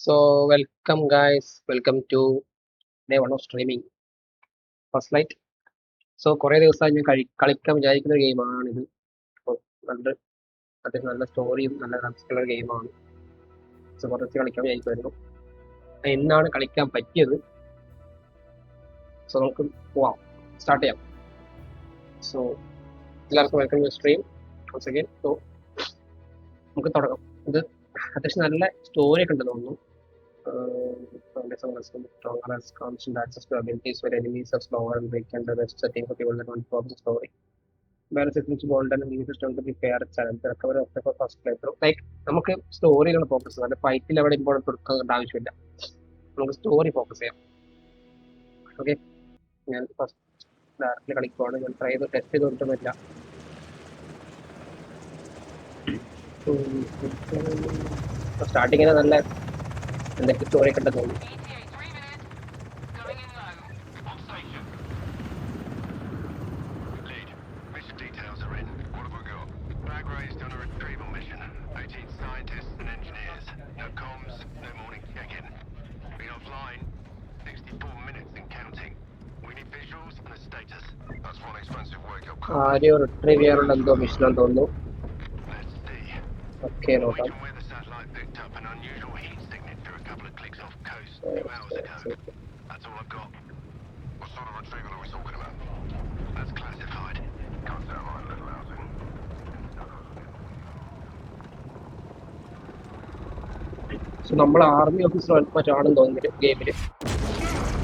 So welcome guys, welcome to day one of streaming First Light. So കുറേ ദിവസമായി ഞാൻ കളിക്കാൻ വിചാരിക്കുന്ന ഒരു ഗെയിമാണിത്. അപ്പോൾ നല്ല അത്യാവശ്യം നല്ല സ്റ്റോറിയും നല്ല ഗ്രാഫിക്സുള്ള ഒരു ഗെയിമാണ്. സോ കുറച്ച് കളിക്കാൻ വിചാരിക്കുമായിരുന്നു. എന്നാണ് കളിക്കാൻ പറ്റിയത്? സോ നമുക്ക് പോവാം, സ്റ്റാർട്ട് ചെയ്യാം. സോ എല്ലാവർക്കും welcome to stream once again. So നമുക്ക് തുടങ്ങാം. ഇത് അത്യാവശ്യം നല്ല സ്റ്റോറി ഒക്കെ ഉണ്ടെന്ന് തോന്നുന്നു. Stronger as constant access to abilities where enemies are slower and weak and the rest setting for people that want to the story. Whereas it is golden and the system to be fair challenge the recovery of the first playthrough. Like നമുക്ക് സ്റ്റോറിയിലാണ് focus ചെയ്യുന്നത്, അല്ല ഫൈറ്റിൽ അവിടെ importance കൊടുക്കേണ്ട ആവശ്യമില്ല. നമുക്ക് story focus ചെയ്യാം. Okay, ഞാൻ first directly കളിക്കുവാണ്. ഞാൻ ട്രൈ ചെയ്ത് ടെസ്റ്റ് ചെയ്ത് കൊടുക്കുന്നില്ല. സ്റ്റാർട്ടിങ്ങിന് നല്ല എന്തൊക്കെ സ്റ്റോറി ഒക്കെ ഉണ്ടെന്ന് തോന്നുന്നു. ആരെയോ റിട്രീവ് ചെയ്യാനുള്ള എന്തോ മിഷനാന്ന് തോന്നുന്നു. ഓക്കെ, നോക്കാം. സോ നമ്മൾ ആർമി ഓഫീസർ മറ്റാണെന്ന് തോന്നുന്നു ഗെയിമില്.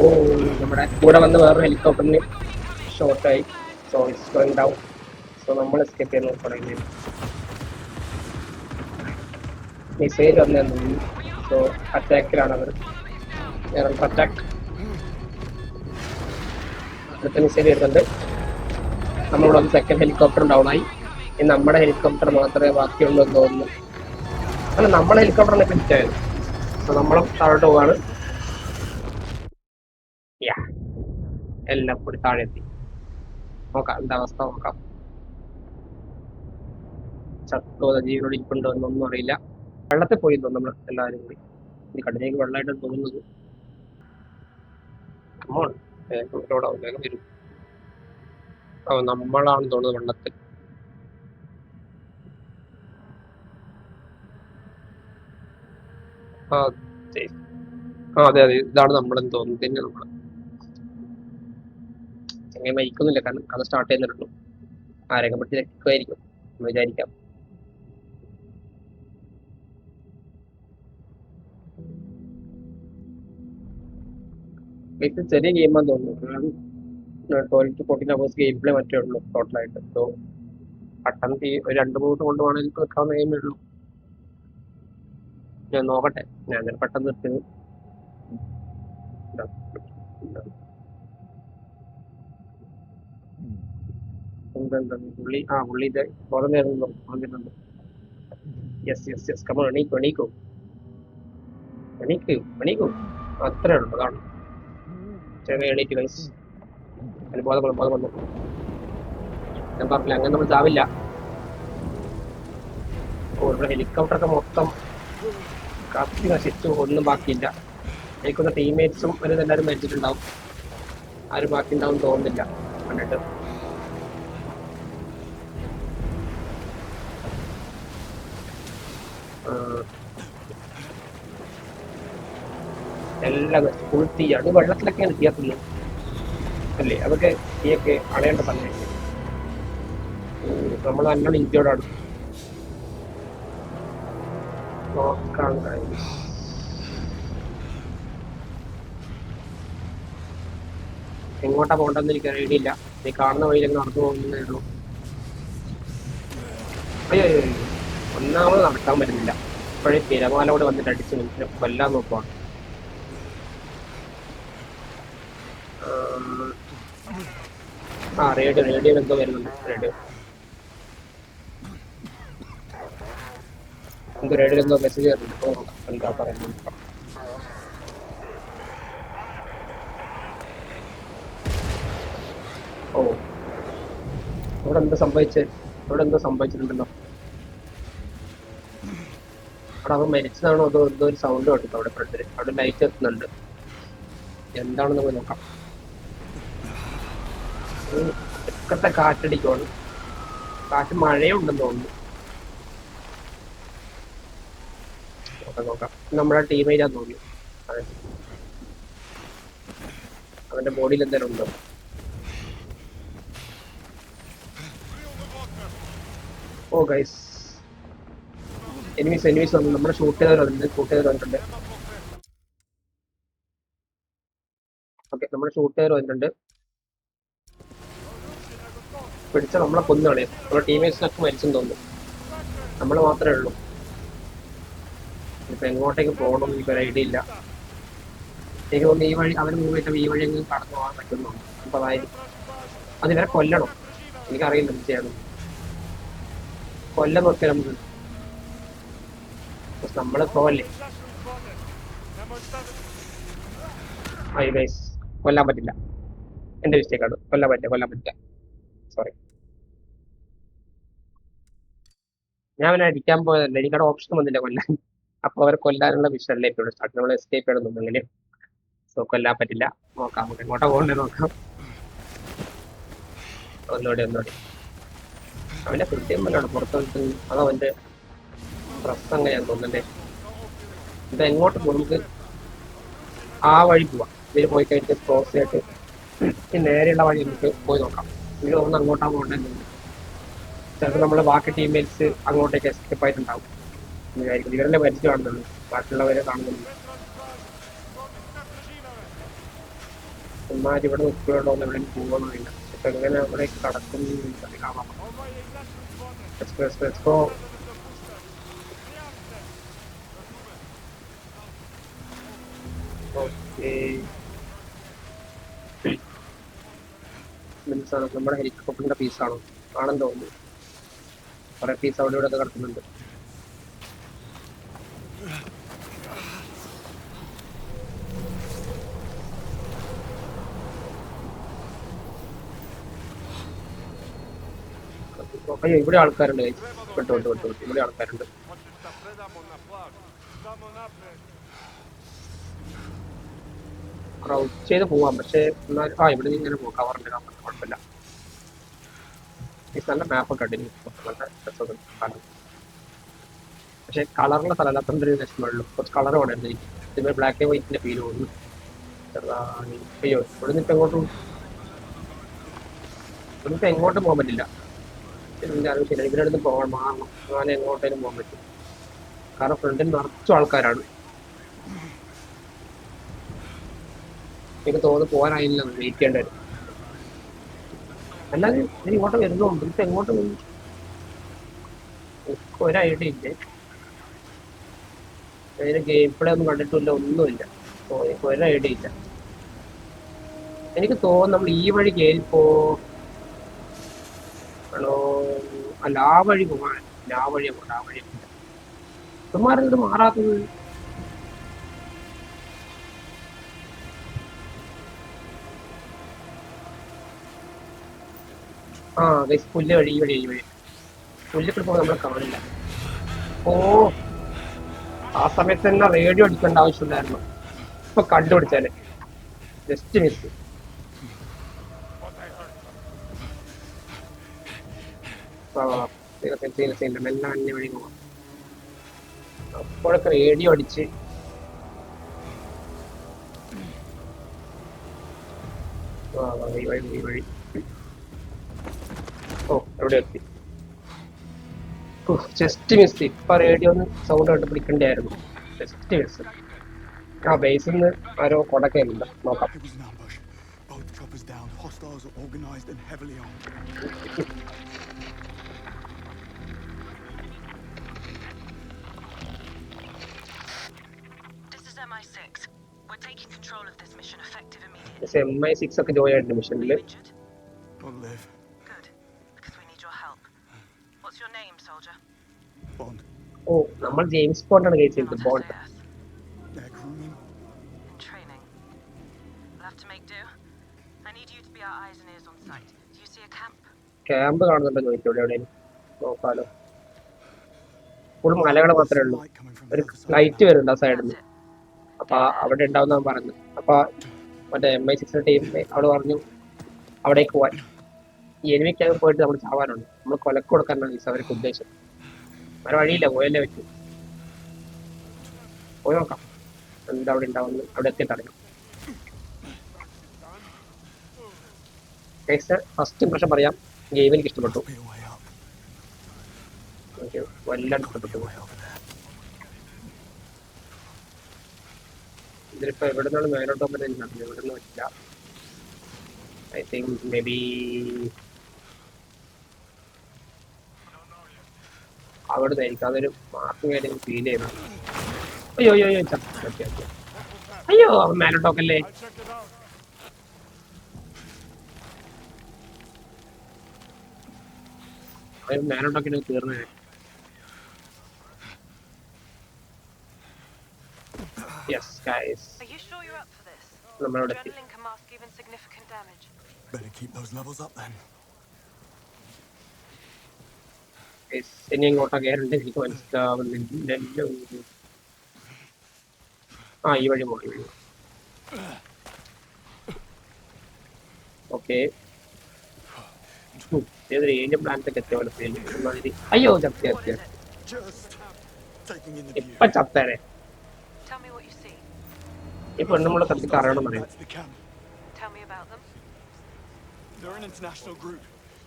ഓ, നമ്മുടെ കൂടെ വന്ന് വേറൊരു ഹെലികോപ്റ്ററിന് ഷോർട്ടായി. So it's going down. So നമ്മൾ എസ്കേപ്പ് ചെയ്യാൻ നോക്കുകയാണെങ്കിൽ മിസൈൽ വന്നു. സോ അറ്റാക്കിലാണ് അവർ. അറ്റാക്ക് അടുത്ത മിസൈൽ വരുന്നുണ്ട്. നമ്മളിവിടെ വന്ന് സെക്കൻഡ് ഹെലികോപ്റ്റർ ഡൗൺ ആയി. ഇനി നമ്മുടെ ഹെലികോപ്റ്റർ മാത്രമേ ബാക്കിയുള്ളൂ എന്ന് തോന്നുന്നു. അല്ല, നമ്മളെ ഹെലികോപ്റ്ററിനെ പിടിച്ചായിരുന്നു. സോ നമ്മളും താഴോട്ട് പോവാണ്. എല്ലാം കൂടി താഴെ എത്തി. നോക്കാം എന്താ അവസ്ഥ, നോക്കാം. ചത്തോത ജീവനോട് ഇരിപ്പുണ്ടോ എന്നൊന്നും അറിയില്ല. വെള്ളത്തിൽ പോയി തോന്നുന്നു നമ്മൾ എല്ലാവരും കൂടി. ഈ കടലേക്ക് വെള്ളമായിട്ട് തോന്നുന്നത്. വേഗം വരും. നമ്മളാണ് തോന്നുന്നത് വെള്ളത്തിൽ. അതെ അതെ, ഇതാണ് നമ്മളെന്ന് തോന്നുന്നു. തന്നെ നമ്മൾ ചെങ്ങനെ മരിക്കുന്നില്ല, കാരണം കഥ സ്റ്റാർട്ട് ചെയ്യുന്നിട്ടുള്ളൂ. ആരെയൊക്കെ പറ്റി രക്തമായിരിക്കും എന്ന് വിചാരിക്കാം. ഇത് ചെറിയ ഗെയിമാന്ന് തോന്നുന്നു. 12 to 14 hours ഗെയിം പ്ലേ മറ്റേ ഉള്ളൂ ടോട്ടലായിട്ട്. സോ പെട്ടെന്ന് ഒരു 2-3 കൊണ്ട് വേണമെങ്കിൽ വെക്കാവുന്ന ഗെയിമേ ഉള്ളൂ. ഞാൻ നോക്കട്ടെ, ഞാൻ പെട്ടെന്ന് നിർത്തിയത്. പുള്ളി ഇത് ബോധം. യെസ് യെസ് യെസ്, കമോൺ, എണീക്കൂ. അത്രേ ഉള്ളൂ, അതാണ്. ചെറിയ എണീറ്റ് ഗൈസ്. ബോധം വന്നു. ഞാൻ പറഞ്ഞില്ല, അങ്ങനെ നമ്മൾ ചാവില്ല. ഹെലികോപ്റ്ററൊക്കെ മൊത്തം കത്തി നശിച്ചു, ഒന്നും ബാക്കിയില്ല. എനിക്കൊന്ന് ടീംമേറ്റ്സും ഒരു എല്ലാവരും മരിച്ചിട്ടുണ്ടാവും. ആരും ബാക്കി ഉണ്ടാവും തോന്നുന്നില്ല കണ്ടിട്ട്. എല്ലാം ഫുൾ തീയാണ്. വെള്ളത്തിലൊക്കെയാണ് തീയത്തുള്ളൂ അല്ലേ? അതൊക്കെ തീയൊക്കെ അണയേണ്ട സമയത്ത് നമ്മൾ നല്ലോണം ഇന്ത്യയോടാണ് നോക്കാൻ കഴിയും. എങ്ങോട്ടാ പോകണ്ടെന്ന് എനിക്ക് ഐഡിയ ഇല്ല. നീ കാണുന്ന വഴിയിലേക്ക് നടന്നു പോകുന്നേ ഉള്ളൂ. അയ്യോ, ഒന്നാമത് നടക്കാൻ പറ്റുന്നില്ല. ഇപ്പോഴേ തിരമാലോട് വന്നിട്ട് അടിച്ച് മനുഷ്യനെ കൊല്ലാൻ നോക്കുവാണ്. റേഡിയോ എന്തോ വരുന്നുണ്ട്. റേഡിയോ എന്തോ മെസ്സേജ് വരുന്നുണ്ട്. എന്താ പറയുന്നത്? ഓ, ഇവിടെ എന്തോ സംഭവിച്ചിട്ടുണ്ടല്ലോ. അവിടെ അവൻ മരിച്ചതാണോ അതോ എന്തോ ഒരു സൗണ്ട് കേട്ടോ അവിടെ ഫ്രണ്ടില്. അവിടെ ലൈറ്റ് എത്തുന്നുണ്ട്. എന്താണെന്ന് പോയി നോക്കാം. ഒക്കത്തെ കാറ്റടിക്കുവാണ്. കാറ്റ് മഴയുണ്ടെന്ന് തോന്നുന്നു. നോക്കാം നോക്കാം. നമ്മുടെ ടീമേറ്റാന്ന് തോന്നുന്നു. അതെ. അവന്റെ ബോഡിയിൽ എന്തെങ്കിലും ഉണ്ടോ? ഓ ഗൈസ്, എനിമീസ് വന്നു. നമ്മുടെ ഷൂട്ട് ചെയ്തവർ വന്നിട്ടുണ്ട്. ഓക്കെ, നമ്മുടെ ഷൂട്ട് ചെയ്തവർ വന്നിട്ടുണ്ട്. പിടിച്ച നമ്മളെ കൊന്നാണ്. നമ്മുടെ ടീമേറ്റ്സിനൊക്കെ മരിച്ചെന്ന് തോന്നുന്നു. നമ്മൾ മാത്രമേ ഉള്ളൂ. ഇപ്പൊ എങ്ങോട്ടേക്ക് പോകണം എനിക്ക് ഒരു ഐഡിയ ഇല്ല. എനിക്ക് തോന്നുന്നു ഈ വഴി അവർ മൂവ് ചെയ്ത ഈ വഴി അങ്ങ് കടന്നു പോകാൻ പറ്റുന്നു. അപ്പൊ അതായിരിക്കും. അതിവരെ കൊല്ലണം. എനിക്കറിയില്ല എന്ത് ചെയ്യണം. കൊല്ലം നോക്കിയാൽ നമുക്ക് നമ്മള് പോവല്ലേ. ഐ ഗൈസ്, കൊല്ലാൻ പറ്റില്ല. എന്റെ മിസ്റ്റേക്കാണ്. കൊല്ലാൻ പറ്റില്ല. സോറി. ഞാൻ അവനെ അടിക്കാൻ പോയതല്ല. എനിക്കവിടെ ഓപ്ഷൻ വന്നില്ല കൊല്ലാൻ. അപ്പൊ അവരെ കൊല്ലാനുള്ള വിഷയല്ലേ ഇപ്പൊ ഇവിടെ സ്റ്റാർട്ട്. നമ്മൾ എസ്കേപ്പ് ചെയ്യണമെന്നുണ്ടെങ്കിൽ സോ കൊല്ലാൻ പറ്റില്ല. നോക്കാം, നമുക്ക് എങ്ങോട്ടാ പോകണ്ടേ നോക്കാം. ഒന്നോടി. അവന്റെ കൃത്യം വല്ലാണ് പുറത്ത് നിൽക്കുന്നത്. അതവന്റെ പ്രശ്നം ഞാൻ തോന്നുന്നല്ലേ. ഇത് എങ്ങോട്ട് പോകും? നമുക്ക് ആ വഴി പോവാം. ഇതിൽ പോയി കഴിഞ്ഞിട്ട് ക്രോസ് ആയിട്ട് നേരെയുള്ള വഴി നമുക്ക് പോയി നോക്കാം. എനിക്ക് തോന്നുന്നു അങ്ങോട്ടാ പോകേണ്ടത്. ചിലപ്പോൾ നമ്മള് ബാക്കി ടീംമേറ്റ്സ് അങ്ങോട്ടേക്ക് എസ്കേപ്പ് ആയിട്ടുണ്ടാവും വിചാരിക്കും. ഇവരല്ലേ മരിച്ചു കാണുന്നുള്ളൂ, ബാക്കിയുള്ളവരെ കാണുന്നുള്ളൂ. എന്നാൽ ഇവിടെ നിൽക്കുകയുള്ളൂ, എവിടെ പോകണമെന്നില്ല. ഇപ്പൊ എങ്ങനെ അവിടെ കടക്കുന്നു കാണാം. ഓക്കെ, നമ്മുടെ ഹെലികോപ്റ്ററിന്റെ പീസാണോ? ആണെന്ന് തോന്നുന്നു. കുറെ പീസ് അവിടെ ഇവിടെ കിടക്കുന്നുണ്ട്. അയ്യോ, ഇവിടെ ആൾക്കാരുണ്ട്. വിട്ടു. ഇവിടെ ആൾക്കാരുണ്ട്. ക്രൗച്ച് ചെയ്ത് പോവാം, പക്ഷെ എന്നാൽ ഇവിടെ നിന്ന് ഇങ്ങനെ പോകാം. കവറിന്റെ കുഴപ്പമില്ല. ഈ നല്ല മാപ്പൊക്കെ ഉണ്ട്. നല്ല രസം. പക്ഷെ കളറുള്ള സ്ഥലമല്ല, അത്ര ഒരു രസമുള്ളൂ. കുറച്ച് കളർ വേണമായിരുന്നു എനിക്ക്. ഇതുപോലെ ബ്ലാക്ക് ആൻഡ് വൈറ്റിന്റെ ഫീൽ തോന്നുന്നു. അയ്യോ, ഇവിടെ നിന്ന് എങ്ങോട്ടും പോകാൻ പറ്റില്ല. ആവശ്യമില്ല. ഇവിടെ അടുത്ത് മാറണം. അങ്ങനെ എങ്ങോട്ടേലും പോകാൻ പറ്റും. കാരണം ഫ്രണ്ടിൽ നിറച്ചും ആൾക്കാരാണ്. എനിക്ക് തോന്നുന്നു പോകാനായില്ല, വെയിറ്റ് ചെയ്യേണ്ടി വരും. അല്ലാതെ ഇത് ഇങ്ങോട്ട് വരുന്നുണ്ട്. ഇപ്പൊ എങ്ങോട്ട് പോകും ഒരു ഐഡിയ ഇല്ലേ. അതിന് ഗെയിം പ്ലേ ഒന്നും കണ്ടിട്ടില്ല, ഒന്നുമില്ല. എനിക്ക് ഒരു ഐഡിയ ഇല്ല. എനിക്ക് തോന്നുന്നു നമ്മൾ ഈ വഴി കയറിപ്പോ ആണോ? അല്ല, ആ വഴി പോകാൻ. ആ വഴി ഇതുമാരെന്ത് മാറാത്തത്? ആ ഗൈസ്, പുല്ല് വഴി ഈ വഴി പുല്ലിൽ പോകുമ്പോൾ നമ്മളെ കാണില്ല. ഓ, ആ സമയത്ത് തന്നെ റേഡിയോ അടിക്കേണ്ട ആവശ്യമില്ലായിരുന്നു. ഇപ്പൊ കണ്ടുപിടിച്ചാല് ജസ്റ്റ് മിസ്. മെല്ലെ അന്യ വഴി പോവാം. അപ്പോഴൊക്കെ റേഡിയോ അടിച്ച് ഈ വഴി. ഓ, എവിടെ എത്തി? Just miss. ഇപ്പൊ റേഡിയോ ഒന്ന് സൗണ്ട് കേട്ട് പിടിക്കണ്ടായിരുന്നു. Just miss. ആ ബേസിൽ നിന്ന് ആരോ കൊടക്കുന്നുണ്ട്. നോക്കാം. MI6 ഒക്കെ ജോയിൻ ആയിട്ടുണ്ട് മിഷനില്. ഓ, നമ്മൾ ജെയിംസ് ബോണ്ടാണ് കേസ് ചെയ്തത്. ബോണ്ട് ക്യാമ്പ് കാണുന്നുണ്ടെന്ന് ചോദിച്ചു. എവിടെയാണ് നോക്കാലോ. ഫുൾ മലകൾ മാത്രമേ ഉള്ളൂ. ഒരു ലൈറ്റ് വരുന്നുണ്ട് ആ സൈഡിൽ നിന്ന്. അപ്പൊ അവിടെ ഉണ്ടാവുന്ന പറഞ്ഞു. അപ്പൊ മറ്റേ MI6 ടീം അവിടെ പറഞ്ഞു അവിടേക്ക് പോവാൻ. ഈ എനിമിക്കകത്ത് പോയിട്ട് നമ്മൾ ചാവാനുണ്ട്. നമ്മൾ കൊലക്ക് കൊടുക്കാനാണ് അവർക്ക് ഉദ്ദേശം. വേറെ വഴിയില്ല, പോയല്ലേ പറ്റൂ. പോയി നോക്കാം എന്താ അവിടെ ഉണ്ടാവുന്നത്. അവിടെ എത്തിയിട്ട് അറിയാം. ഫസ്റ്റ് ഇംപ്രഷൻ പറയാം, ഗെയിം എനിക്ക് ഇഷ്ടപ്പെട്ടു. എനിക്ക് വല്ലാണ്ട് ഇഷ്ടപ്പെട്ടു. ഇതിലിപ്പോ എവിടെ നിന്നാണ് മേലോട്ട് പോകുന്നത് എനിക്ക് അറിയില്ല. എവിടെ നിന്ന് പറ്റില്ല. ഐ തിങ്ക് മേ ബി അവിടെ നിന്നായിരിക്കും. അതൊരു മാർക്കിംഗ് ആയിട്ട് എനിക്ക് ഫീൽ ചെയ്യുന്നു. അയ്യോ അയ്യോ അയ്യോ ഓക്കെ ഓക്കെ. അയ്യോ അവൻ മേലോട്ടോക്കല്ലേ. അവൻ മേലോട്ടൊക്കെ തീർന്നേ. യെസ് ഗൈസ്, നമ്മളവിടെ എത്തി. ഇനി ഇങ്ങോട്ടാ കയറേണ്ടത് എനിക്ക് മനസ്സിലാവുന്നില്ലല്ലോ. ആ ഈ വഴി പോയി. ഓക്കെ, ഏതൊരു ഏരിയ പ്ലാന്റ് ഒക്കെ എത്തിയ പോലെ ഫീൽ ചെയ്യുന്നു. അയ്യോ ചത്തി ചത്തി ഇപ്പൊ ചത്തേനെ. ഈ പെണ്ണുമുള്ള കത്തിക്ക് അറിയണം പറയാം. They're an international group,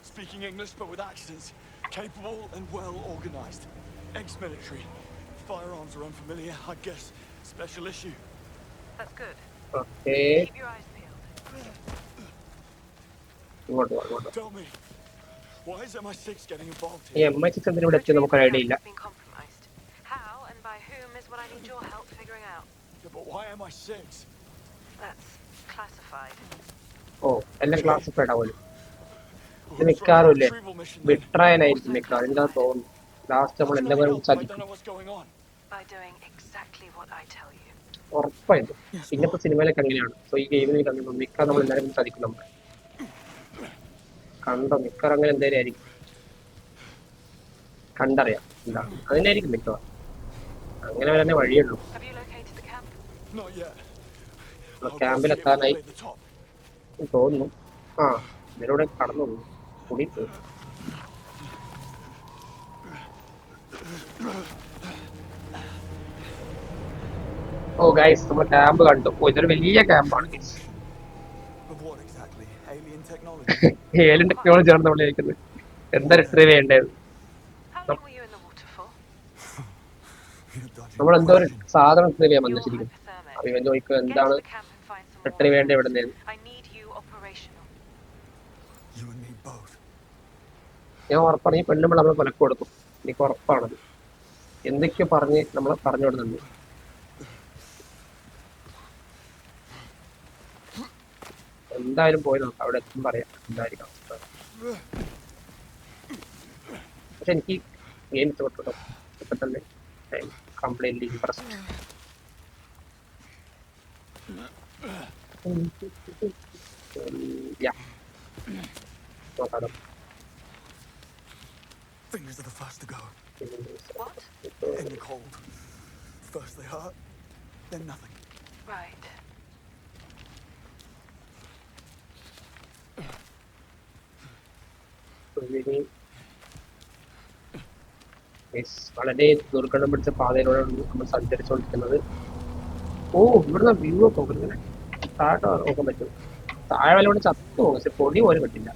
speaking English but with accents, capable and well organized. Ex-military. Firearms are unfamiliar, I guess. Special issue. That's good. Okay. Keep your eyes peeled. ഇങ്ങോട്ട്. Tell me, why is MI6 getting involved ഈ here? MI6 എന്തിനു ഇവിടെ എത്തി നമുക്ക് idea ഇല്ല. How and by whom is what I need your help figuring out. Yeah, but why MI6? That's classified. ഓ എല്ലാം classified ആവുമല്ലോ. ഇത് മിക്കാറും ഇല്ലേ ബിട്രയലായിരിക്കും മിക്കാറും. എന്താ തോന്നുന്നു ലാസ്റ്റ് നമ്മൾ എല്ലാവരും ചതിക്കും. By doing exactly what I tell you. ഉറപ്പായിട്ടും ഇന്നത്തെ സിനിമയിലൊക്കെ അങ്ങനെയാണ്. സോ ഈ ഗെയിമിൽ മിക്ക നമ്മൾ എല്ലാവരും ചതിക്കും. നമ്മൾ കണ്ടോ മിക്കവാറും അങ്ങനെ എന്തായാലും ആയിരിക്കും. കണ്ടറിയാം എന്താണ് അതിനെ ആയിരിക്കും മിക്കവാറും. അങ്ങനെ വരാനേ വഴിയുള്ളൂ. ക്യാമ്പിലെത്താനായി തോന്നുന്നു. ആ ഇതിലൂടെ കടന്നു കൂടി. ഓ ഗൈസ് നമ്മൾ ക്യാമ്പ് കണ്ടു. ഓ ഇതൊരു വലിയ ക്യാമ്പാണ്. ഏലിയൻ ടെക്നോളജി ആണ് നമ്മൾ ചോദിക്കുന്നത്. എന്താ ഇത്ര വേണ്ടത്? നമ്മൾ എന്തോ ഒരു സാധനം റിട്രീവ് ചെയ്യാൻ വന്നത് ശരിക്കും. അപ്പൊ ഇവൻ ചോദിക്കുക എന്താണ് റിട്രീവ് വേണ്ട ഇവിടെ നിന്ന്. ഞാൻ ഉറപ്പാണ് ഈ പെണ്ണുമ്പോൾ നമ്മൾ കൊലക്ക് കൊടുക്കും. എനിക്ക് ഉറപ്പാണത്. എന്തൊക്കെയോ പറഞ്ഞ് നമ്മളെ പറഞ്ഞു വിടുന്നുണ്ട്. എന്തായാലും പോയി നോക്കാം. അവിടെ എത്തും പറയാം എന്തായിരിക്കും അവസ്ഥ. പക്ഷെ എനിക്ക് ഗെയിം ഇഷ്ടപ്പെട്ടു. ഇപ്പൊ തന്നെ കംപ്ലീറ്റ്ലി ഇംപ്രസ്ഡ്. നോക്കാം. Fingers are the first to go. What? In the cold. First they hurt, then nothing. Right. വളരെ ദുർഘടം പിടിച്ച പാതയിലൂടെയാണ് നമ്മൾ സഞ്ചരിച്ചുകൊണ്ടിരിക്കുന്നത്. ഓ ഇവിടുന്ന് വ്യൂ ഒക്കെ നോക്കുന്നത് താഴോട്ട് നോക്കാൻ പറ്റും. താഴെ വല്ലതുകൊണ്ട് ചത്തു പോകും. പക്ഷെ പൊടി പോലും കിട്ടില്ല.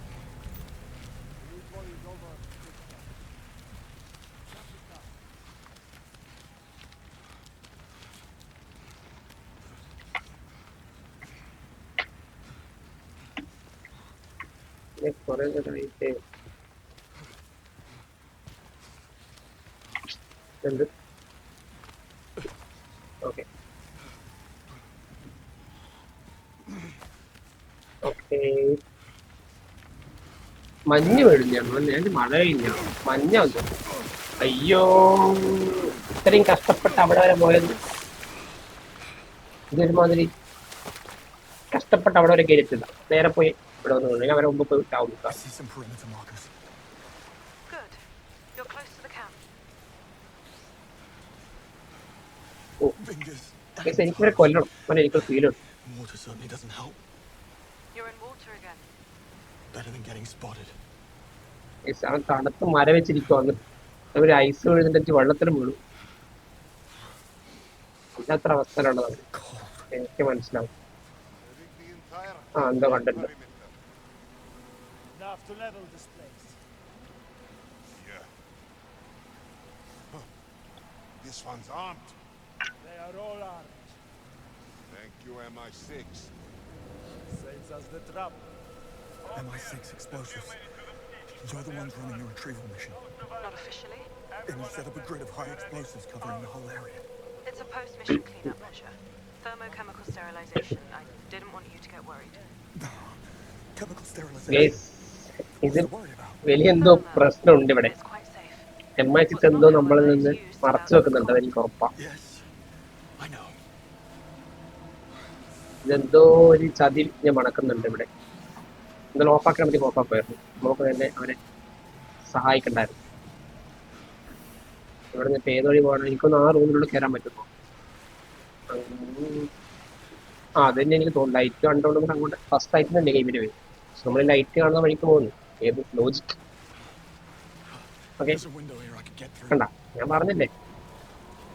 കുറെ കഴിയിട്ട് എന്ത് ഓക്കെ ഓക്കെ. മഞ്ഞ് വീഴില്ല. ഞാൻ മഴയില്ല, മഞ്ഞ വന്നു. അയ്യോ ഇത്രയും കഷ്ടപ്പെട്ട് അവിടെ വരെ പോയത്. ഇതൊരുമാതിരി കഷ്ടപ്പെട്ട് അവിടെ വരെ കയറിയിട്ടില്ല. നേരെ പോയി ഇവിടെ വന്നു. അവരെ മുമ്പ് പോയി ചാവും. ഓ fingers, ഗൈസ് and എനിക്കിവരെ toes. കൊല്ലണം അവനെ എനിക്കൊരു ഫീലുണ്ട്. Water certainly doesn't help. You're in water again. Better than getting spotted. Guys അവൻ തണുത്ത് മര വെച്ചിരിക്കുവാന്ന് ഒരു ഐസ് വീഴുന്നിട്ട് വെള്ളത്തിൽ വീണു. ഇല്ലാത്ത അവസ്ഥയിലുള്ളത് അവന്. Cold. എനിക്ക് മനസ്സിലാവും. The entire ആ എന്തോ കണ്ടിട്ടുണ്ട്. perimeter. Enough to level this place. Yeah. Huh. This one's armed. They are all armed. Thank you, MI6. Saves us the trouble. MI6 explosives. You're the ones running the retrieval mission. Not officially. And you set up a grid of high explosives covering the whole area. It's a post-mission cleanup measure. Thermochemical sterilization. I didn't want you to get worried. Chemical sterilization. Guys What's ഇത് to worry about? വലിയ എന്തോ പ്രശ്നമുണ്ട് ഇവിടെ. It's quite safe. MI6 എന്തോ നമ്മളിൽ നിന്ന് മറച്ചു വെക്കുന്നുണ്ട്, അതെനിക്ക് ഉറപ്പാ. Yes, I know. ഇതെന്തോ ഒരു ചതി ഞാൻ മണക്കുന്നുണ്ട് ഇവിടെ. എന്തായാലും ഓഫാക്കാൻ പറ്റി ഓഫാക്കുമായിരുന്നു. നമുക്ക് തന്നെ അവരെ സഹായിക്കണ്ടായിരുന്നു. ഇവിടെ നിന്ന് ഇപ്പം ഏത് വഴി പോകണം? എനിക്കൊന്ന് ആ റൂമിലൂടെ കയറാൻ പറ്റുമോ? ആ അതന്നെ എനിക്ക് തോന്നുന്നു. ലൈറ്റ് കണ്ടുകൊണ്ട് അങ്ങോട്ട് ഫസ്റ്റ് ലൈറ്റ് തന്നെ ഗെയിമിന് വരും. പക്ഷെ നമ്മൾ ലൈറ്റ് കാണുന്ന വഴിക്ക് പോകുന്നു. ഏത് logic? Okay There's a window here I could get through. കണ്ട, ഞാൻ പറഞ്ഞില്ലേ,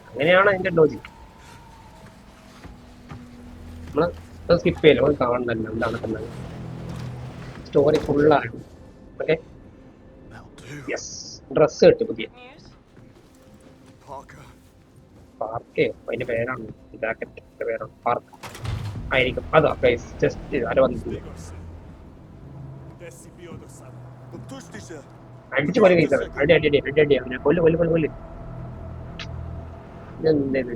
അങ്ങനെയാണ് അതിന്റെ ലോജിക്. നമ്മള് സ്കിപ്പ് ചെയ്യല്ലോ, നമ്മൾ കാണണല്ലോ എന്താണ് കണ്ടത്. സ്റ്റോറി ഫുള്ളാണ്. Okay That'll do. Yes, dress കിട്ടി പുതിയ. Good news? Parker. പാർക്കേ അതിന്റെ പേരാണ്, ജാക്കറ്റിന്റെ പേരാണ് പാർക്ക് ആയിരിക്കും. അതാ ഗൈസ്, ജസ്റ്റ് ആരോ വന്നിട്ടുണ്ട്. Desipiodosan. I'm thirsty, sir. അടിച്ചു പോലെ കഴിച്ചത്. അടി അടി അടി അടി അടി അവനെ കൊല്ല് കൊല്ല് കൊല്ല് കൊല്ല്. ഇതെന്തേത്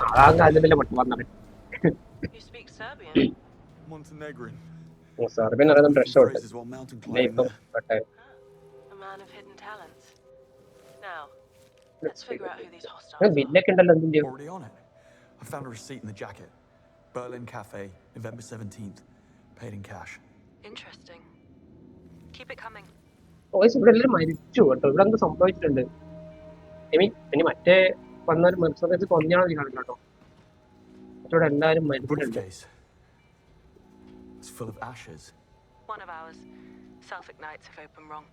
അതാകെ അതിന്റെ മട്ടും വന്നത്. You speak Serbian? Montenegrin. Serbian അറിയാൻ രക്ഷപ്പെട്ടു. Phrases while mountain പിന്നെ climbing ഇപ്പം there. പെട്ടെ A man of hidden talents. Now, let's figure out who these hostiles are. ബില്ലൊക്കെ ഉണ്ടല്ലോ എന്തിന്റെ. Already on it. I found a receipt in the jacket. Berlin Cafe, November 17th. Paid in cash. Interesting. Keep it coming. Voice ഇവിടെ എല്ലാവരും മരിച്ചു കേട്ടോ. ഇവിടെ എന്ത് സംഭവിച്ചിട്ടുണ്ട്? ഐ മീൻ ഇനി മറ്റേ വന്നൊരു മെർസഡീസ് കൊഞ്ഞാണെന്ന് കാണില്ല കേട്ടോ. ഇവിടെ എല്ലാവരും മരിച്ചിട്ടുണ്ട്. Briefcase. It's full of ashes. One of ours. Self-ignites if open wrong.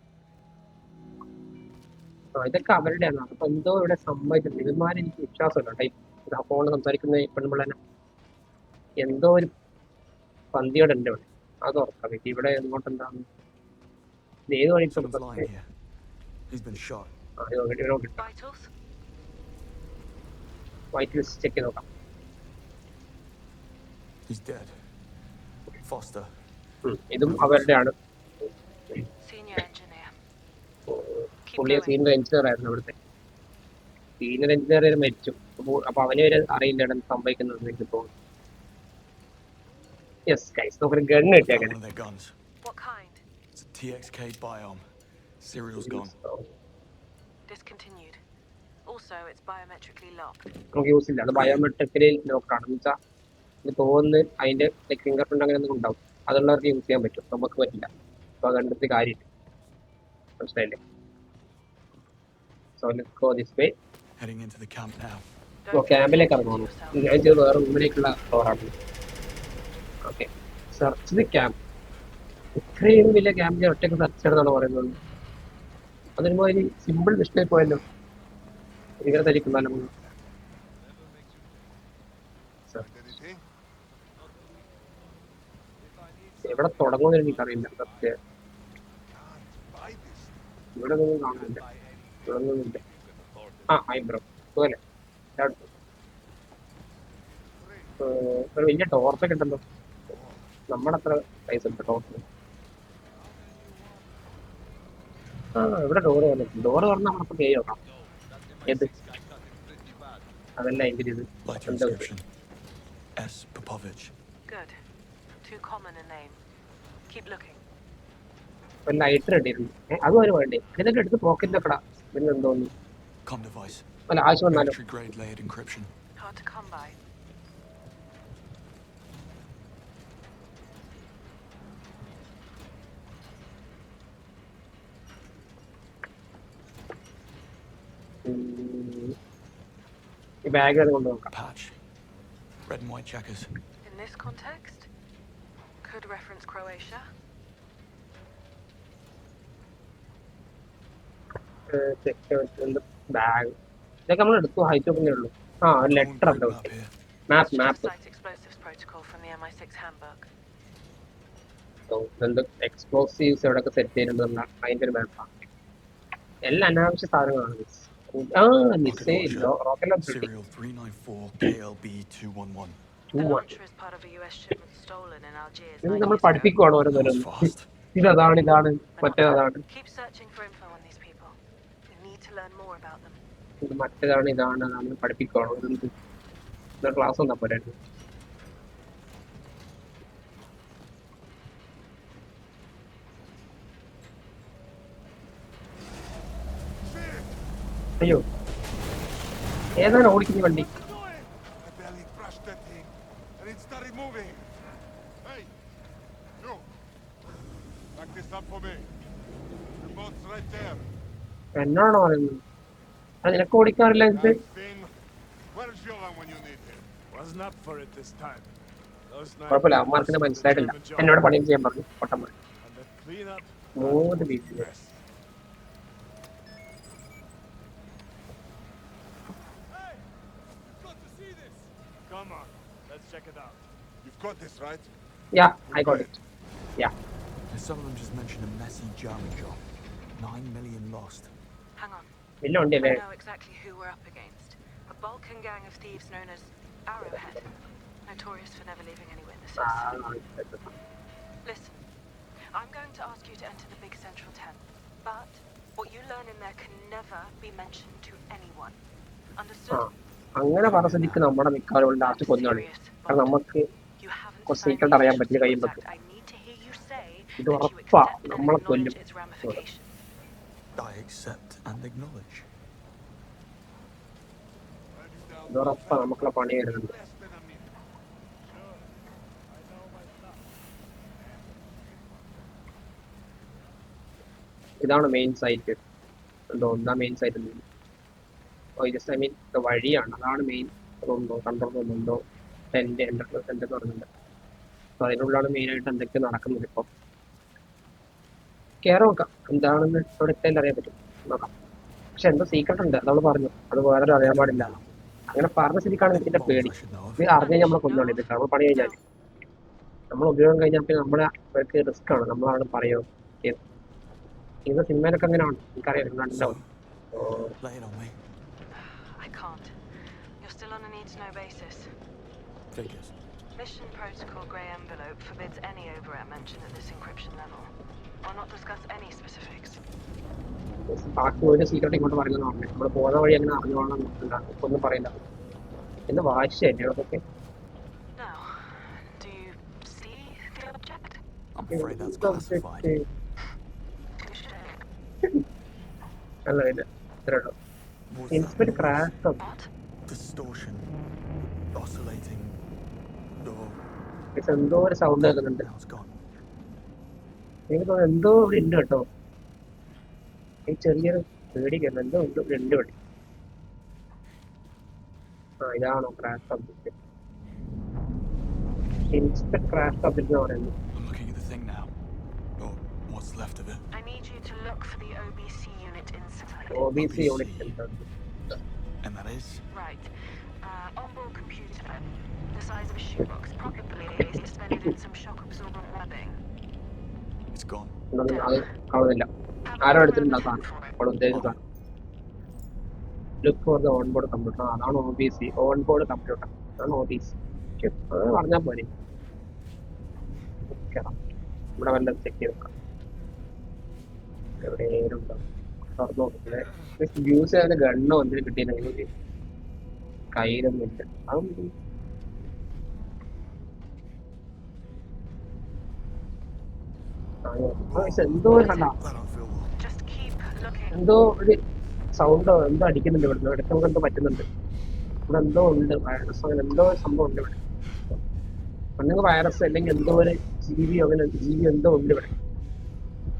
ഇതൊക്കെ അവരുടെയാണ്. അപ്പൊ എന്തോ ഇവിടെ സംഭവിച്ചിട്ടുണ്ട്. ഇവന്മാരെനിക്ക് വിശ്വാസമില്ല കേട്ടോ. ഫോണിൽ സംസാരിക്കുന്ന പെൺപിള്ളേനെ എന്തോ ഒരു പന്തിയോടെ ഉണ്ട് ഇവിടെ. അത് ഉറക്കാം. ഇവിടെ എങ്ങോട്ടെന്താണ് ഇത് ഏത് വഴി Someone's lying here. He's been shot. Vitals? White list check ചെയ്ത് നോക്കാം. He's dead. Foster. ഇതും അവരുടെയാണ്. Senior engineer. Keep പുള്ളിയെ going. സീനിയർ എഞ്ചിനീയർ ആയിരുന്നു ഇവിടുത്തെ. സീനിയർ എഞ്ചിനീയർ മരിച്ചു. അപ്പൊ അവന് വരെ അറിയില്ല ഇവിടെ സംഭവിക്കുന്നത് എനിക്ക് തോന്നുന്നു. യെസ് ഗൈസ്, നമുക്കൊരു gun Found കിട്ടിയേക്കാൻ. one of their guns. What kind? It's a TXK Biome. Serial's gone. Discontinued. Also, it's biometrically locked. നമുക്ക് യൂസ് ഇല്ല. അത് ബയോമെട്രിക്കലി ലോക്കാണ്. എന്ന് വെച്ചാൽ ഇത് തോന്നുന്നു അതിന്റെ ഫിംഗർ പ്രിന്റ് അങ്ങനെ എന്തെങ്കിലും ഉണ്ടാവും. അതുള്ളവർക്ക് യൂസ് ചെയ്യാൻ പറ്റും, നമുക്ക് പറ്റില്ല. അപ്പൊ അത് കണ്ടെത്തി കാര്യമില്ല. മനസ്സിലായില്ലേ? So let's go this way. Heading into the camp now. ഓ ക്യാമ്പിലേക്ക് ഇറങ്ങുന്നു. ഞാൻ ചെയ്ത് വേറെ റൂമിലേക്കുള്ള ഡോറാണ്. Okay, search the camp. ഇത്രയും വലിയ ക്യാമ്പ് ഞാൻ ഒറ്റയ്ക്ക് സെർച്ച് ചെയ്യണമെന്നാണ് പറയുന്നത്. അതൊരുമാതിരി സിമ്പിൾ മിസ്റ്റേക്ക് പോയല്ലോ. ഇങ്ങനെ ധരിക്കുന്നല്ലോ. Anything? എവിടെ തുടങ്ങുമെന്ന് എനിക്കറിയില്ല സത്യം. Buy this. ഇവിടെ ഒന്നും കാണുന്നില്ല. ഇവിടെ ഒന്നുമില്ല. ആ ഐബ്രോ പോലെ ഒരു വലിയ ടോർച്ചൊക്കെ ഉണ്ടല്ലോ. നമ്മുടെ അത്ര സൈസ് ഉണ്ട് ടോർച്ച്. ആ ഇവിടെ ഡോറ് തുറന്നിട്ടുണ്ട്. ഡോറ് തുറന്ന് നമ്മളിപ്പോ കയറി നോക്കാം. ഏത് അതല്ല അതിന്റെ ഇത് Light your inscription. S. Popovich. Good. Too common a name. Keep looking. ഒരു ലൈറ്റർ ഇട്ടിരുന്നു. അതും ഒരു വേണ്ടേ? ഇതൊക്കെ എടുത്ത് പോക്കറ്റിലൊക്കെടാ. പിന്നെ എന്തോന്നു Com device. അല്ല ആവശ്യം വന്നാലോ. Military grade layered encryption. Hard to come by. ഈ ബാഗ് അത് കൊണ്ട് നോക്കാം. Patch. Red and white checkers. In this context, could reference Croatia. Bag ഇതൊക്കെ നമ്മൾ എടുത്തു ഹൈറ്റ് ഒക്കെ ഉള്ളൂ. ആ ഒരു ലെറ്റർ ഉണ്ട്. മാപ്പ് മാപ്പ് Site explosives protocol from the MI6 handbook. എന്ത് എക്സ്പ്ലോസീവ്സ് എവിടെയൊക്കെ സെറ്റ് ചെയ്തിട്ടുണ്ട് അതിന്റെ ഒരു മാപ്പാണ്. എല്ലാ അനാവശ്യ സാധനങ്ങളാണ്. ആ missile rocket Serial 394 KLB 211. The launcher is part of a US shipment stolen in Algiers. ഇത് നമ്മൾ പഠിപ്പിക്കുവാണ് ഓരോന്നോരോന്ന്. ഇതാണ് മറ്റേതാണ്. Keep searching for info on these people. We need to learn more about them. ഇത് മറ്റേതാണ് ഇതാണ് പഠിപ്പിക്കുവാണ്. ക്ലാസ് ഒന്നാ പോരാ. അയ്യോ ഏതാണ് ഓടിക്കുന്ന വണ്ടി? I barely crushed that thing, and it started moving. Hey, you! Back this up for me. The boat's right there. എന്നാണോ പറയുന്നത്? അത് നിനക്ക് ഓടിക്കാറില്ല ഇത്? That thing. Where's Jovan when you need him? Wasn't up for it this time. Those കുഴപ്പമില്ല, night അമ്മമാർക്കിനെ did a മനസ്സിലായിട്ടില്ല. German job. എന്നോട് പണിയും ചെയ്യാൻ പറഞ്ഞു പൊട്ടന്മാർ. And the cleanup. 3 piece. Yes. Hey, you've got to see this. Come on, let's check it out. You've got this, right? Yeah, I got it. Yeah. Some of them just mentioned a messy German job. 9 million lost. Hang on. വലിയ വണ്ടി I അല്ലേ? know exactly who we're up against. A Balkan gang of thieves known as Arrowhead. Notorious for never leaving any witnesses. Listen, I'm going to ask you to enter the big central tent. But what you learn in there can never be mentioned to anyone. Understood? അങ്ങനെ പറഞ്ഞ സ്ഥിതിക്ക് നമ്മുടെ മിക്കവാറും last കൊന്നാണ്. കാരണം നമുക്ക് You haven't കുറച്ച് signed secret അറിയാൻ the പറ്റില്ല കയ്യും Contact. പറ്റും. I need to hear you say ഇത് that you ഉറപ്പാ accept and നമ്മളെ acknowledge കൊല്ലും. its ramifications. I accept and acknowledge. ഇത് ഉറപ്പാ നമുക്കുള്ള പണി വരുന്നുണ്ട്. Less than a minute. Sure, I know my stuff. ഇതാണ് മെയിൻ സൈറ്റ്. എന്തോ എന്താ main site? Just I mean വഴിയാണ്, അതാണ് മെയിൻ. അതുണ്ടോ കൺട്രോൾ റൂമുണ്ടോ ടെന്റ് എന്ന് പറയുന്നുണ്ട്. അപ്പൊ അതിനുള്ളിലാണ് മെയിനായിട്ട് എന്തൊക്കെ നടക്കുന്നത്. ഇപ്പം കയറി നോക്കാം എന്താണെന്ന് അവിടെ എത്താൻ അറിയാൻ പറ്റും, നോക്കാം. പക്ഷെ എന്തോ സീക്രട്ട് ഉണ്ട്, അതവള് പറഞ്ഞു. അത് വേറെ അറിയാൻ പാടില്ല. അങ്ങനെ പറഞ്ഞ സ്ഥിതിക്കാണ് ഇതിന്റെ പേടി. I should know of. ഇത് അറിഞ്ഞാൽ നമ്മളെ കൊന്നോളി. ഇത് നമ്മൾ പണി കഴിഞ്ഞാൽ നമ്മൾ ഉപയോഗം കഴിഞ്ഞാൽ പിന്നെ നമ്മളെ അവർക്ക് റിസ്ക് ആണ്. നമ്മളാണ് പറയുമോ ഇത് സിനിമയിലൊക്കെ അങ്ങനെയാണ്. എനിക്കറിയാം കണ്ടോ. Lay it on me. I can't. You're still on a need-to-know basis. Figures. Mission Protocol Grey Envelope forbids any overwrite mention at this encryption level. I'll not discuss any specifics. ബാക്കി ഒരു സീക്രട്ട് ഇങ്ങോട്ട് പറയുന്നത് പറഞ്ഞു. നമ്മൾ പോകുന്ന വഴി അങ്ങനെ അറിഞ്ഞോളാം ഒന്നും പറയില്ല. എന്ന് വാശിയല്ലേ അതൊക്കെ. Now, do you see the object? I'm afraid that's classified. അല്ല ഇല്ല ഇത്രയുള്ളൂ. Was inspect that crash What? distortion? Oscillating? Oh, എന്തോ ഒരു സൗണ്ട് കേൾക്കുന്നുണ്ട്. now it's gone. എനിക്ക് തോന്നുന്നു എന്തോ ഇവിടെ ഉണ്ട് കേട്ടോ. ഈ ചെറിയൊരു പേടിക്കുന്നു. എന്തോ ഉണ്ട് രണ്ട് വഴി. ആ ഇതാണോ crash subject? Inspect crash subject എന്ന് പറയുന്നത്. I'm looking at the thing now. Or what's left of it. I need you to look for the OBC unit inside. OBC unit ഉണ്ട്. And that is? Right. Onboard computer. The size of a shoebox. Probably suspended in some shock-absorbent webbing. It's gone. അത് കാണുന്നില്ല. ആരോ എടുത്തിട്ടുണ്ട് ആ സാധനം. അപ്പോൾ ഉദ്ദേശിച്ച സാധനം. Look for the onboard computer. അതാണ് OBC, ഓൺബോർഡ് കമ്പ്യൂട്ടർ. അതാണ് OBC. അത് പറഞ്ഞാൽ പോരെ. ഇവിടെ വല്ല ചെക്ക് ചെയ്ത് നോക്കാം. എവിടെയും ഉണ്ടോ തുറന്നു നോക്കില്ലേ. യൂസ് ചെയ്യാൻ ഗണ്ണോ എന്തെങ്കിലും കിട്ടിയില്ലെങ്കിൽ കയ്യിലൊന്നും ഇല്ല. അതൊന്നും എന്തോ ഒരു കണ്ട That don't feel well. Just keep looking. എന്തോ ഒരു സൗണ്ടോ എന്തോ അടിക്കുന്നുണ്ട് ഇവിടുന്ന്. ഇടയ്ക്ക് നമുക്ക് എന്തോ പറ്റുന്നുണ്ട്. ഇവിടെ എന്തോ ഉണ്ട്, വൈറസ് അങ്ങനെ എന്തോ ഒരു സംഭവം ഉണ്ട് ഇവിടെ. ഒന്നെങ്കിൽ വൈറസ് അല്ലെങ്കിൽ എന്തോ ഒരു ജീവിയോ അങ്ങനെ ജീവിയോ എന്തോ ഉണ്ട് ഇവിടെ.